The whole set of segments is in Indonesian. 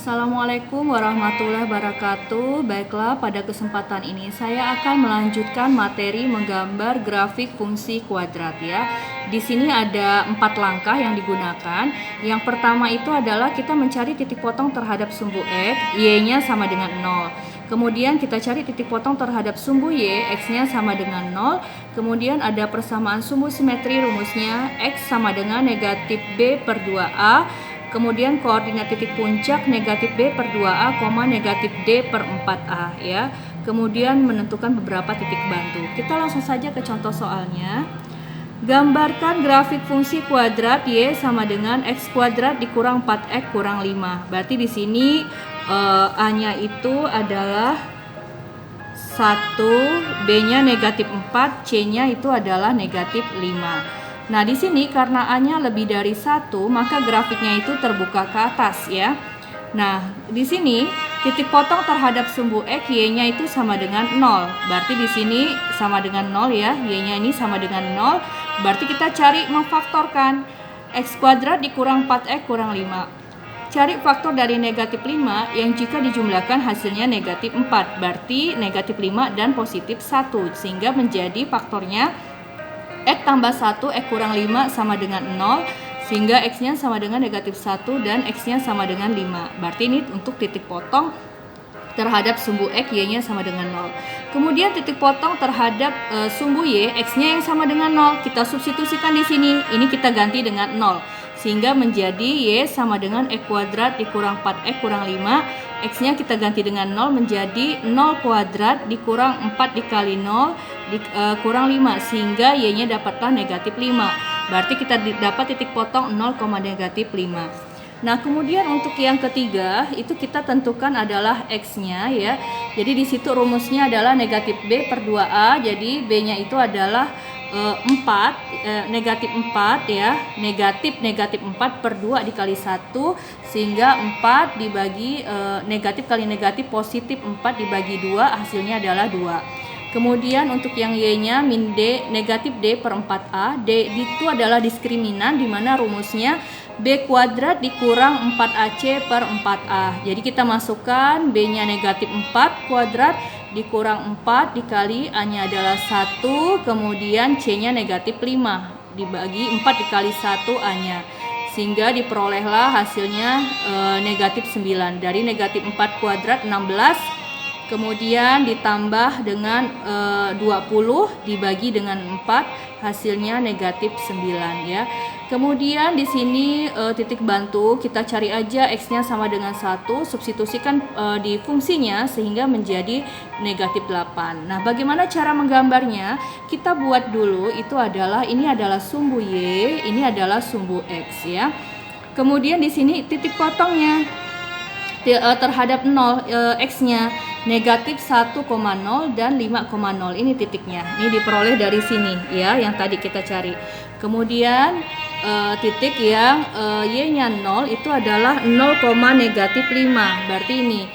Assalamualaikum warahmatullahi wabarakatuh. Baiklah, pada kesempatan ini saya akan melanjutkan materi menggambar grafik fungsi kuadrat ya. Di sini ada 4 langkah yang digunakan. Yang pertama itu adalah kita mencari titik potong terhadap sumbu X, Y-nya sama dengan 0. Kemudian kita cari titik potong terhadap sumbu Y, X-nya sama dengan 0. Kemudian ada persamaan sumbu simetri, rumusnya X sama dengan negatif B per 2A. Kemudian koordinat titik puncak negatif B per 2A, negatif D per 4A ya. Kemudian menentukan beberapa titik bantu. Kita langsung saja ke contoh soalnya. Gambarkan grafik fungsi kuadrat Y sama dengan X kuadrat dikurang 4X kurang 5. Berarti di sini A-nya itu adalah 1, B-nya negatif 4, C-nya itu adalah negatif 5. Nah, di sini karena A-nya lebih dari 1, maka grafiknya itu terbuka ke atas ya. Nah, di sini titik potong terhadap sumbu X, Y-nya itu sama dengan 0. Berarti di sini sama dengan 0 ya. Y-nya ini sama dengan 0. Berarti kita cari memfaktorkan X kuadrat dikurang 4X kurang 5. Cari faktor dari negatif 5 yang jika dijumlahkan hasilnya negatif 4. Berarti negatif 5 dan positif 1. Sehingga menjadi faktornya X tambah 1, X kurang 5 sama dengan 0. Sehingga X-nya sama dengan negatif 1 dan X-nya sama dengan 5. Berarti ini untuk titik potong terhadap sumbu X, Y-nya sama dengan 0. Kemudian titik potong terhadap sumbu Y, X-nya yang sama dengan 0. Kita substitusikan di sini. Ini kita ganti dengan 0. Sehingga menjadi Y sama dengan X kuadrat dikurang 4X kurang 5. X-nya kita ganti dengan 0 menjadi 0 kuadrat dikurang 4 dikali 0 kurang 5. Sehingga Y-nya dapatlah negatif 5. Berarti kita dapat titik potong 0, negatif 5. Nah, kemudian untuk yang ketiga itu kita tentukan adalah X-nya ya. Jadi di situ rumusnya adalah negatif B per 2A. Jadi B-nya itu adalah 4, negatif 4 ya. Negatif 4 per 2 dikali 1. Sehingga 4 dibagi negatif kali negatif positif 4 dibagi 2. Hasilnya adalah 2. Kemudian untuk yang Y-nya min D, negatif D per 4A. D itu adalah diskriminan di mana rumusnya B kuadrat dikurang 4AC per 4A. Jadi kita masukkan B-nya negatif 4 kuadrat dikurang 4 dikali A-nya adalah 1. Kemudian C-nya negatif 5 dibagi 4 dikali 1 A-nya. Sehingga diperolehlah hasilnya negatif 9. Dari negatif 4 kuadrat 16. Kemudian ditambah dengan 20 dibagi dengan 4 hasilnya negatif 9 ya. Kemudian di sini titik bantu kita cari aja X-nya sama dengan 1, substitusikan di fungsinya sehingga menjadi negatif 8. Nah, bagaimana cara menggambarnya? Kita buat dulu itu adalah ini adalah sumbu Y, ini adalah sumbu X ya. Kemudian di sini titik potongnya terhadap 0 X-nya negatif 1,0 dan 5,0 ini titiknya. Ini diperoleh dari sini ya yang tadi kita cari. Kemudian titik yang Y-nya 0 itu adalah 0, negatif 5. Berarti ini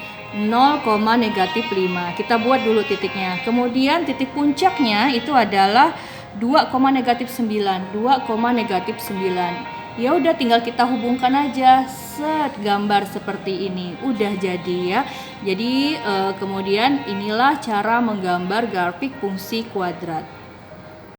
0, negatif 5. Kita buat dulu titiknya. Kemudian titik puncaknya itu adalah 2, negatif 9. 2, negatif 9. Ya udah tinggal kita hubungkan aja, set gambar seperti ini udah jadi ya. Jadi kemudian inilah cara menggambar grafik fungsi kuadrat.